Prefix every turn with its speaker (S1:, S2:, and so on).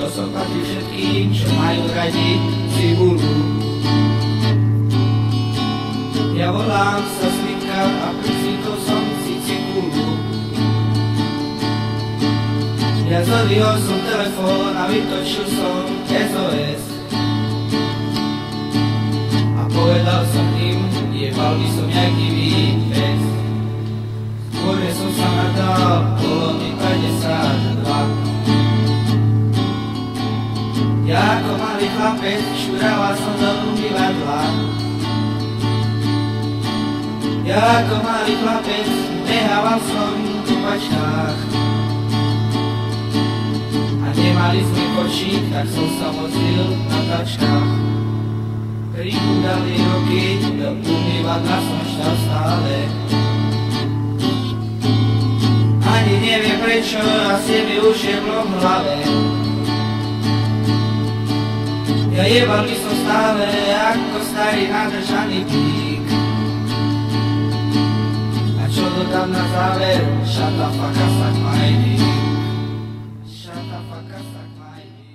S1: To som patrí všetkým, čo majú radi cibulu. Ja volám sa Slivka a pricíkol som si cibulu. Ja zodvihol som telefón a vytočil som SOS. A povedal som im, jebal by som jak divý pes. Skôr som sa nadal, bolo mi 52. Ja ako malý chlapec šurával som do umývadla. Ja ako malý chlapec behával som v kupačkách. A nemali sme kočík, tak som sa vozil na tačkách. Pribúdali roky, do umývadla som šťal stále. Ani neviem prečo, asi mi už je blom v hlave. Ja jebal by som stále ako starý nadržaný pík. A čo dodám na záver? Shut the fuck up, suck my dick. Shut the fuck up, suck my dick.